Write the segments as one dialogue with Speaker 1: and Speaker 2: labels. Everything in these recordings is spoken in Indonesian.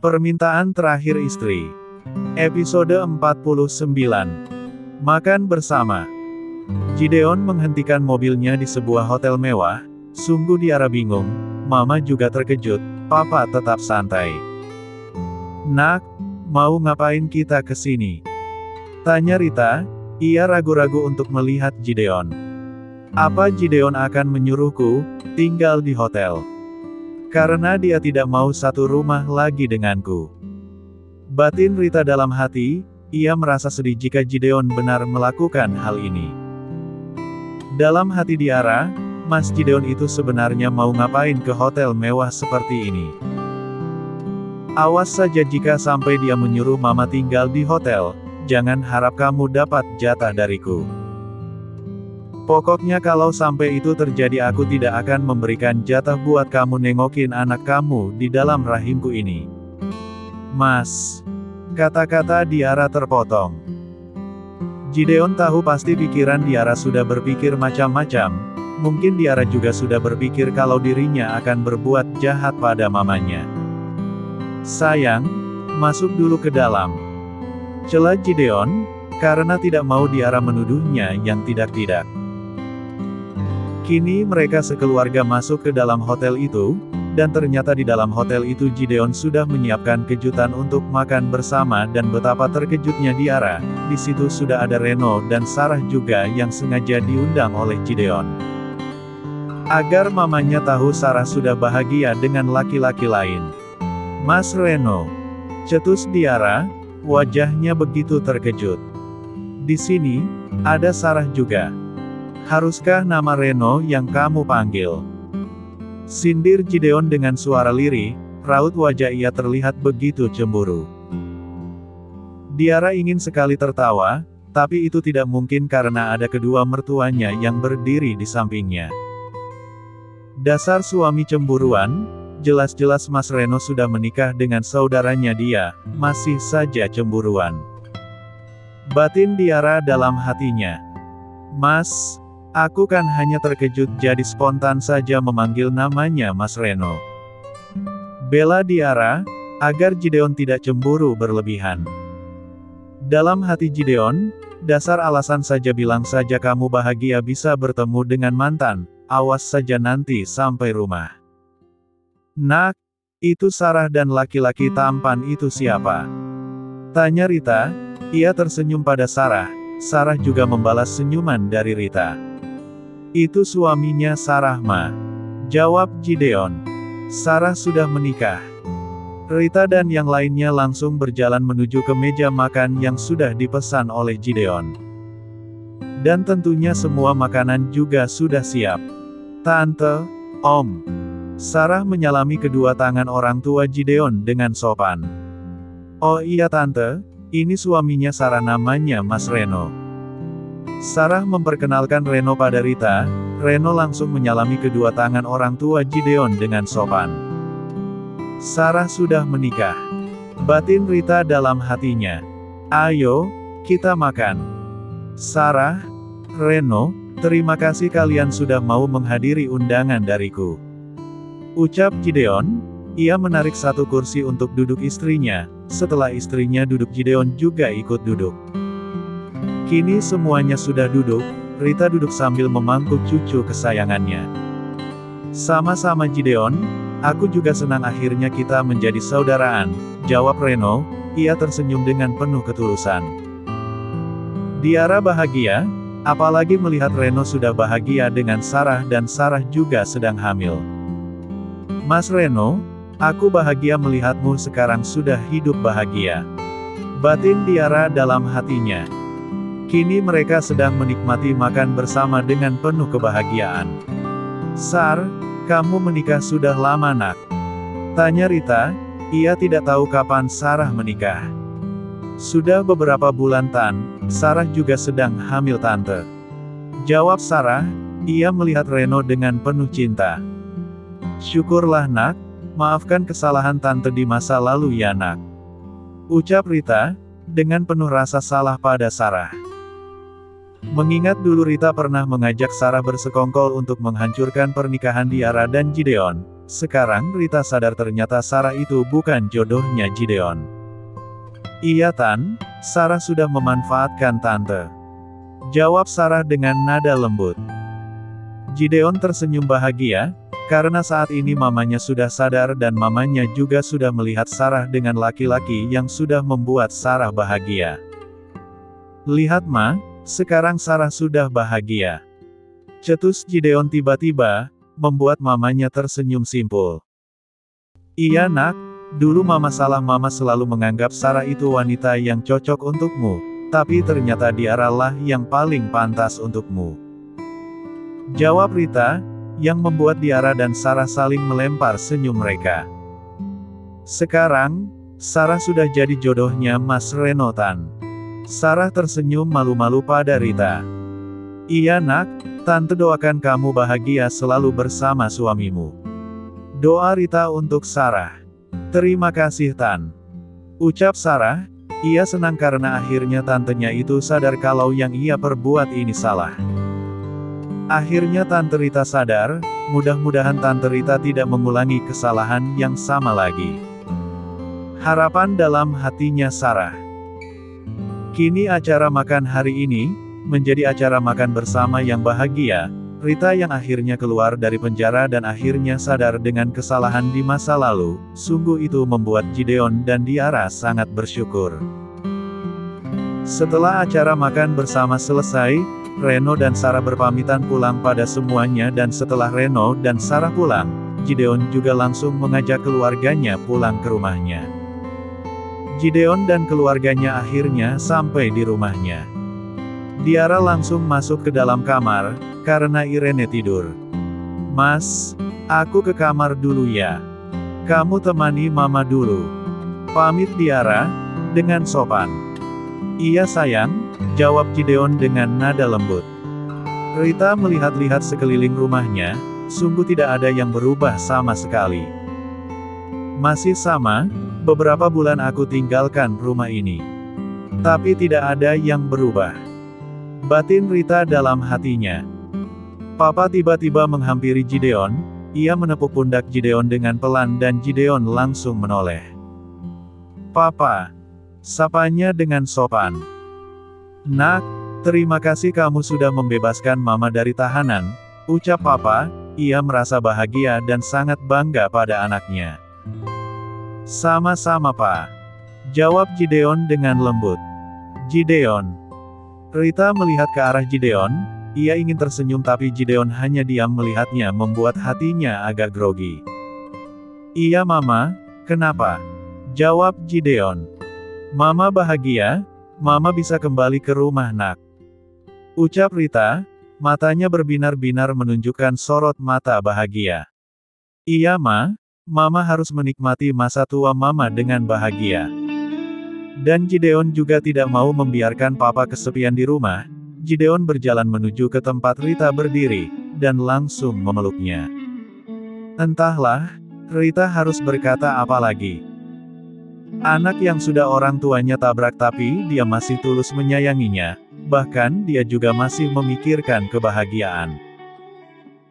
Speaker 1: Permintaan terakhir istri. Episode 49. Makan bersama. Gideon menghentikan mobilnya di sebuah hotel mewah. Sungguh Diara bingung, Mama juga terkejut, Papa tetap santai. Nak, mau ngapain kita ke sini? Tanya Rita. Ia ragu-ragu untuk melihat Gideon. Apa Gideon akan menyuruhku tinggal di hotel? Karena dia tidak mau satu rumah lagi denganku. Batin Rita dalam hati, ia merasa sedih jika Gideon benar melakukan hal ini. Dalam hati Diara, Mas Gideon itu sebenarnya mau ngapain ke hotel mewah seperti ini. Awas saja jika sampai dia menyuruh Mama tinggal di hotel, jangan harap kamu dapat jatah dariku. Pokoknya kalau sampai itu terjadi aku tidak akan memberikan jatah buat kamu nengokin anak kamu di dalam rahimku ini. Mas. Kata-kata Diara terpotong. Gideon tahu pasti pikiran Diara sudah berpikir macam-macam. Mungkin Diara juga sudah berpikir kalau dirinya akan berbuat jahat pada mamanya. Sayang, masuk dulu ke dalam. Celah Gideon, karena tidak mau Diara menuduhnya yang tidak-tidak. Kini mereka sekeluarga masuk ke dalam hotel itu, dan ternyata di dalam hotel itu Gideon sudah menyiapkan kejutan untuk makan bersama dan betapa terkejutnya Diara, di situ sudah ada Reno dan Sarah juga yang sengaja diundang oleh Gideon. Agar mamanya tahu Sarah sudah bahagia dengan laki-laki lain. Mas Reno. Cetus Diara, wajahnya begitu terkejut. Di sini, ada Sarah juga. Haruskah nama Reno yang kamu panggil? Sindir Gideon dengan suara lirih, raut wajah ia terlihat begitu cemburu. Diara ingin sekali tertawa, tapi itu tidak mungkin karena ada kedua mertuanya yang berdiri di sampingnya. Dasar suami cemburuan, jelas-jelas Mas Reno sudah menikah dengan saudaranya dia, masih saja cemburuan. Batin Diara dalam hatinya. Mas, aku kan hanya terkejut jadi spontan saja memanggil namanya Mas Reno. Bela Diara, agar Gideon tidak cemburu berlebihan. Dalam hati Gideon, dasar alasan saja bilang saja kamu bahagia bisa bertemu dengan mantan, awas saja nanti sampai rumah. Nak, itu Sarah dan laki-laki tampan itu siapa? Tanya Rita, ia tersenyum pada Sarah, Sarah juga membalas senyuman dari Rita. Itu suaminya Sarah Ma. Jawab Gideon. Sarah sudah menikah. Rita dan yang lainnya langsung berjalan menuju ke meja makan yang sudah dipesan oleh Gideon. Dan tentunya semua makanan juga sudah siap. Tante, Om. Sarah menyalami kedua tangan orang tua Gideon dengan sopan. Oh iya Tante, ini suaminya Sarah namanya Mas Reno. Sarah memperkenalkan Reno pada Rita, Reno langsung menyalami kedua tangan orang tua Gideon dengan sopan. Sarah sudah menikah. Batin Rita dalam hatinya. Ayo, kita makan. Sarah, Reno, terima kasih kalian sudah mau menghadiri undangan dariku. Ucap Gideon, ia menarik satu kursi untuk duduk istrinya, setelah istrinya duduk Gideon juga ikut duduk. Kini semuanya sudah duduk, Rita duduk sambil memangku cucu kesayangannya. Sama-sama Gideon, aku juga senang akhirnya kita menjadi saudaraan, jawab Reno, ia tersenyum dengan penuh ketulusan. Diara bahagia, apalagi melihat Reno sudah bahagia dengan Sarah dan Sarah juga sedang hamil. Mas Reno, aku bahagia melihatmu sekarang sudah hidup bahagia. Batin Diara dalam hatinya. Kini mereka sedang menikmati makan bersama dengan penuh kebahagiaan. Sar, kamu menikah sudah lama nak? Tanya Rita, ia tidak tahu kapan Sarah menikah. Sudah beberapa bulan Tan, Sarah juga sedang hamil Tante. Jawab Sarah, ia melihat Reno dengan penuh cinta. Syukurlah nak, maafkan kesalahan Tante di masa lalu ya nak. Ucap Rita, dengan penuh rasa salah pada Sarah. Mengingat dulu Rita pernah mengajak Sarah bersekongkol untuk menghancurkan pernikahan Diara dan Gideon, Sekarang Rita sadar ternyata Sarah itu bukan jodohnya Gideon. Iya Tan, Sarah sudah memanfaatkan Tante. Jawab Sarah dengan nada lembut. Gideon tersenyum bahagia, karena saat ini mamanya sudah sadar dan mamanya juga sudah melihat Sarah dengan laki-laki yang sudah membuat Sarah bahagia. Lihat Ma, sekarang Sarah sudah bahagia. Cetus Gideon tiba-tiba, membuat mamanya tersenyum simpul. Iya nak, dulu mama salah, mama selalu menganggap Sarah itu wanita yang cocok untukmu, tapi ternyata dialah yang paling pantas untukmu. Jawab Rita, yang membuat Diara dan Sarah saling melempar senyum mereka. Sekarang, Sarah sudah jadi jodohnya Mas Reno Tan. Sarah tersenyum malu-malu pada Rita. Iya nak, Tante doakan kamu bahagia selalu bersama suamimu. Doa Rita untuk Sarah. Terima kasih Tan. Ucap Sarah, ia senang karena akhirnya tantenya itu sadar kalau yang ia perbuat ini salah. Akhirnya Tante Rita sadar, mudah-mudahan Tante Rita tidak mengulangi kesalahan yang sama lagi. Harapan dalam hatinya Sarah. Kini acara makan hari ini, menjadi acara makan bersama yang bahagia. Rita yang akhirnya keluar dari penjara dan akhirnya sadar dengan kesalahan di masa lalu, sungguh itu membuat Gideon dan Diara sangat bersyukur. Setelah acara makan bersama selesai, Reno dan Sarah berpamitan pulang pada semuanya dan setelah Reno dan Sarah pulang, Gideon juga langsung mengajak keluarganya pulang ke rumahnya. Gideon dan keluarganya akhirnya sampai di rumahnya. Diara langsung masuk ke dalam kamar, karena Irene tidur. Mas, aku ke kamar dulu ya. Kamu temani mama dulu. Pamit Diara, dengan sopan. Iya sayang, jawab Gideon dengan nada lembut. Rita melihat-lihat sekeliling rumahnya, sungguh tidak ada yang berubah sama sekali. Masih sama, beberapa bulan aku tinggalkan rumah ini. Tapi tidak ada yang berubah. Batin Rita dalam hatinya. Papa tiba-tiba menghampiri Gideon, ia menepuk pundak Gideon dengan pelan dan Gideon langsung menoleh. Papa, sapanya dengan sopan. Nak, terima kasih kamu sudah membebaskan mama dari tahanan, ucap Papa, ia merasa bahagia dan sangat bangga pada anaknya. Sama-sama Pak, jawab Gideon dengan lembut. Gideon. Rita melihat ke arah Gideon, ia ingin tersenyum tapi Gideon hanya diam melihatnya membuat hatinya agak grogi. Iya Mama, kenapa? Jawab Gideon. Mama bahagia, Mama bisa kembali ke rumah nak. Ucap Rita, matanya berbinar-binar menunjukkan sorot mata bahagia. Iya Ma, Mama harus menikmati masa tua Mama dengan bahagia. Dan Gideon juga tidak mau membiarkan Papa kesepian di rumah. Gideon berjalan menuju ke tempat Rita berdiri, dan langsung memeluknya. Entahlah, Rita harus berkata apa lagi. Anak yang sudah orang tuanya tabrak tapi dia masih tulus menyayanginya, bahkan dia juga masih memikirkan kebahagiaan.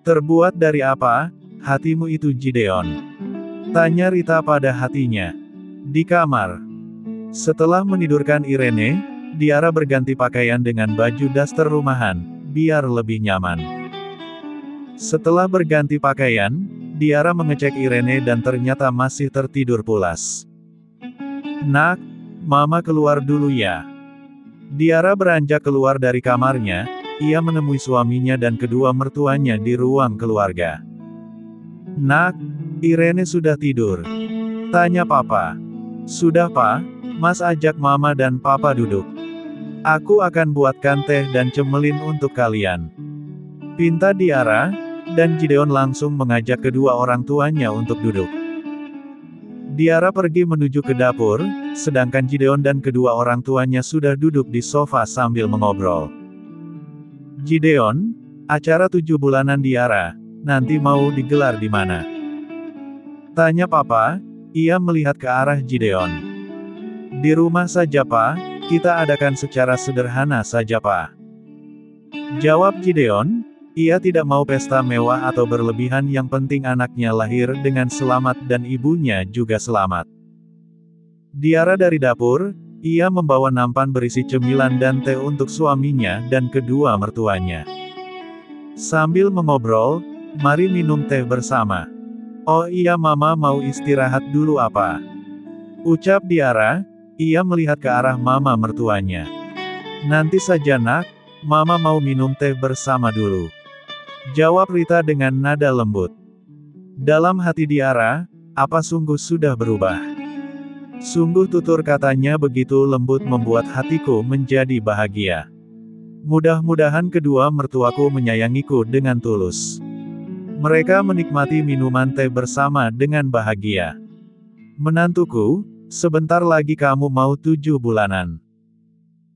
Speaker 1: Terbuat dari apa, hatimu itu Gideon? Tanya Rita pada hatinya. Di kamar. Setelah menidurkan Irene, Diara berganti pakaian dengan baju daster rumahan, biar lebih nyaman. Setelah berganti pakaian, Diara mengecek Irene dan ternyata masih tertidur pulas. Nak, Mama keluar dulu ya. Diara beranjak keluar dari kamarnya, ia menemui suaminya dan kedua mertuanya di ruang keluarga. Nak, Irene sudah tidur. Tanya Papa. Sudah Pak. Mas ajak Mama dan Papa duduk. Aku akan buatkan teh dan cemelin untuk kalian. Pinta Diara, dan Gideon langsung mengajak kedua orang tuanya untuk duduk. Diara pergi menuju ke dapur, sedangkan Gideon dan kedua orang tuanya sudah duduk di sofa sambil mengobrol. Gideon, acara 7 bulanan Diara, nanti mau digelar di mana? Tanya Papa, ia melihat ke arah Gideon. Di rumah saja Pak, kita adakan secara sederhana saja Pak. Jawab Gideon, Ia tidak mau pesta mewah atau berlebihan, yang penting anaknya lahir dengan selamat dan ibunya juga selamat. Di arah dari dapur, ia membawa nampan berisi cemilan dan teh untuk suaminya dan kedua mertuanya. Sambil mengobrol, mari minum teh bersama. Oh iya, Mama mau istirahat dulu apa? Ucap Diara. Ia melihat ke arah mama mertuanya. Nanti saja nak, Mama mau minum teh bersama dulu. Jawab Rita dengan nada lembut. Dalam hati Diara, apa sungguh sudah berubah? Sungguh, tutur katanya begitu lembut membuat hatiku menjadi bahagia. Mudah-mudahan kedua mertuaku menyayangiku dengan tulus. Mereka menikmati minuman teh bersama dengan bahagia. Menantuku, sebentar lagi kamu mau 7 bulanan.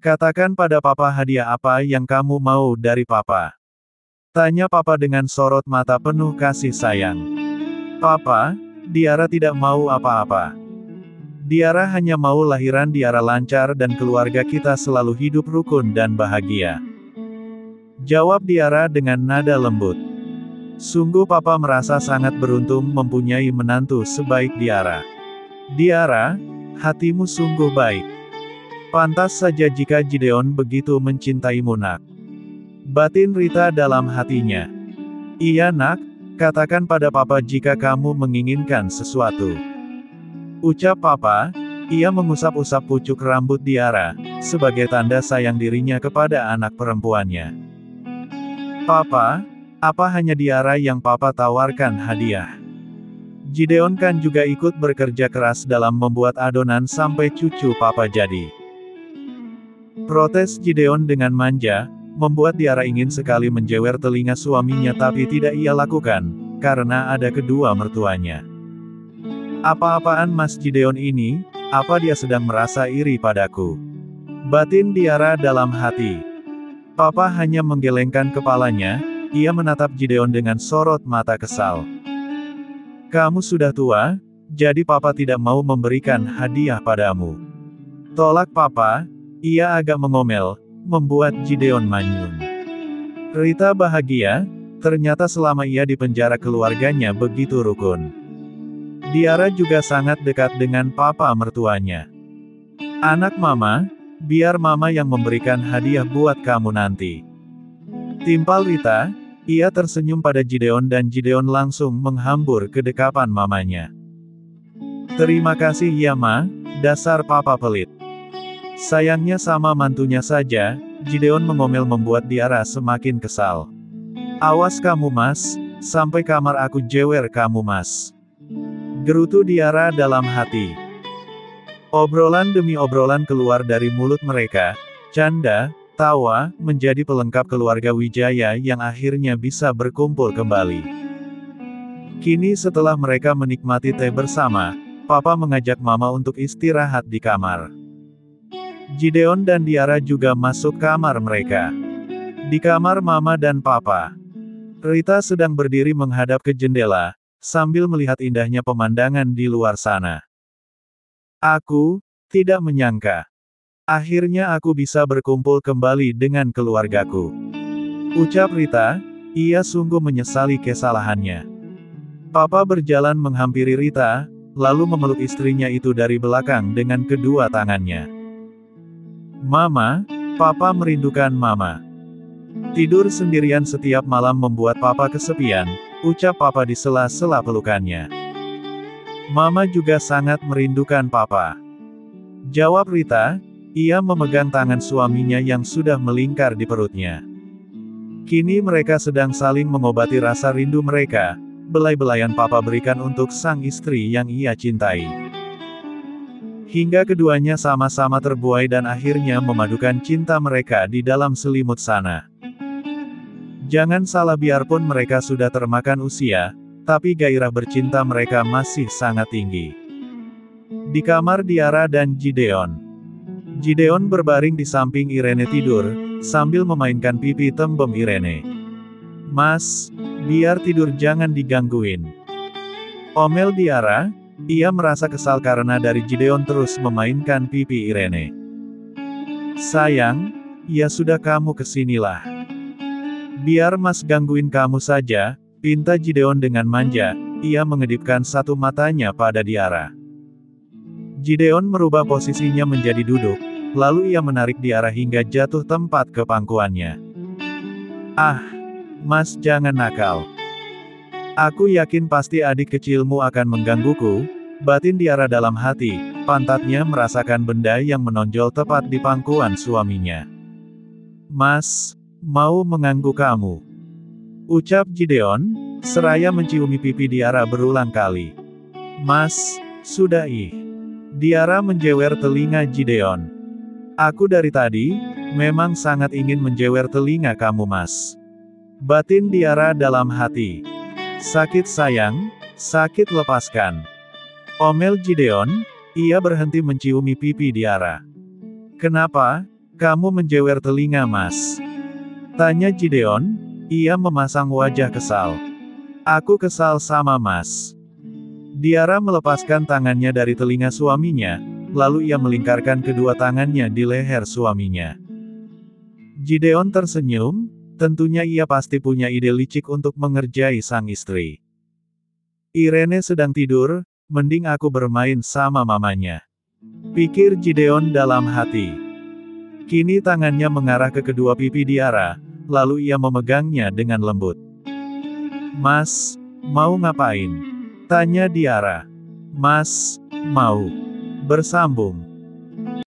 Speaker 1: Katakan pada Papa hadiah apa yang kamu mau dari Papa. Tanya Papa dengan sorot mata penuh kasih sayang. Papa, Diara tidak mau apa-apa. Diara hanya mau lahiran Diara lancar dan keluarga kita selalu hidup rukun dan bahagia. Jawab Diara dengan nada lembut. Sungguh Papa merasa sangat beruntung mempunyai menantu sebaik Diara. Diara, hatimu sungguh baik. Pantas saja jika Gideon begitu mencintaimu nak. Batin Rita dalam hatinya. Iya nak, katakan pada Papa jika kamu menginginkan sesuatu. Ucap Papa. Ia mengusap-usap pucuk rambut Diara, sebagai tanda sayang dirinya kepada anak perempuannya. Papa, apa hanya Diara yang Papa tawarkan hadiah? Gideon kan juga ikut bekerja keras dalam membuat adonan sampai cucu Papa jadi. Protes Gideon dengan manja, membuat Diara ingin sekali menjewer telinga suaminya, tapi tidak ia lakukan, karena ada kedua mertuanya. Apa-apaan Mas Gideon ini, apa dia sedang merasa iri padaku? Batin Diara dalam hati. Papa hanya menggelengkan kepalanya, ia menatap Gideon dengan sorot mata kesal. Kamu sudah tua, jadi Papa tidak mau memberikan hadiah padamu. Tolak Papa, ia agak mengomel, membuat Gideon manyun. Rita bahagia, ternyata selama ia di penjara keluarganya begitu rukun. Diara juga sangat dekat dengan Papa mertuanya. Anak Mama, biar Mama yang memberikan hadiah buat kamu nanti. Timpal Rita. Ia tersenyum pada Gideon dan Gideon langsung menghambur ke dekapan mamanya. Terima kasih ya Ma, dasar Papa pelit. Sayangnya sama mantunya saja, Gideon mengomel membuat Diara semakin kesal. Awas kamu Mas, sampai kamar aku jewer kamu Mas. Gerutu Diara dalam hati. Obrolan demi obrolan keluar dari mulut mereka, canda, tawa, menjadi pelengkap keluarga Wijaya yang akhirnya bisa berkumpul kembali. Kini setelah mereka menikmati teh bersama, Papa mengajak Mama untuk istirahat di kamar. Gideon dan Diara juga masuk kamar mereka. Di kamar Mama dan Papa, Rita sedang berdiri menghadap ke jendela, sambil melihat indahnya pemandangan di luar sana. Aku tidak menyangka. Akhirnya aku bisa berkumpul kembali dengan keluargaku. Ucap Rita, ia sungguh menyesali kesalahannya. Papa berjalan menghampiri Rita, lalu memeluk istrinya itu dari belakang dengan kedua tangannya. Mama, Papa merindukan Mama. Tidur sendirian setiap malam membuat Papa kesepian, ucap Papa di sela-sela pelukannya. Mama juga sangat merindukan Papa. Jawab Rita. Ia memegang tangan suaminya yang sudah melingkar di perutnya. Kini mereka sedang saling mengobati rasa rindu mereka, belai-belayan Papa berikan untuk sang istri yang ia cintai. Hingga keduanya sama-sama terbuai dan akhirnya memadukan cinta mereka di dalam selimut sana. Jangan salah, biarpun mereka sudah termakan usia, tapi gairah bercinta mereka masih sangat tinggi. Di kamar Diara dan Gideon. Gideon berbaring di samping Irene tidur, sambil memainkan pipi tembem Irene. Mas, biar tidur jangan digangguin. Omel Diara, ia merasa kesal karena dari Gideon terus memainkan pipi Irene. Sayang, ya sudah kamu kesinilah. Biar Mas gangguin kamu saja, pinta Gideon dengan manja. Ia mengedipkan satu matanya pada Diara. Gideon merubah posisinya menjadi duduk, lalu ia menarik Diara hingga jatuh tempat ke pangkuannya. Ah, Mas jangan nakal. Aku yakin pasti adik kecilmu akan menggangguku, batin Diara dalam hati. Pantatnya merasakan benda yang menonjol tepat di pangkuan suaminya. Mas, mau mengganggu kamu, ucap Gideon, seraya menciumi pipi Diara berulang kali. Mas, sudah ih. Diara menjewer telinga Gideon. Aku dari tadi, memang sangat ingin menjewer telinga kamu Mas. Batin Diara dalam hati. Sakit sayang, sakit lepaskan. Omel Gideon, ia berhenti menciumi pipi Diara. Kenapa, kamu menjewer telinga Mas? Tanya Gideon, ia memasang wajah kesal. Aku kesal sama Mas. Diara melepaskan tangannya dari telinga suaminya, lalu ia melingkarkan kedua tangannya di leher suaminya. Gideon tersenyum, tentunya ia pasti punya ide licik untuk mengerjai sang istri. Irene sedang tidur, mending aku bermain sama mamanya, pikir Gideon dalam hati. Kini tangannya mengarah ke kedua pipi Diara, lalu ia memegangnya dengan lembut. Mas, mau ngapain? Tanya Diara. Mas, mau bersambung.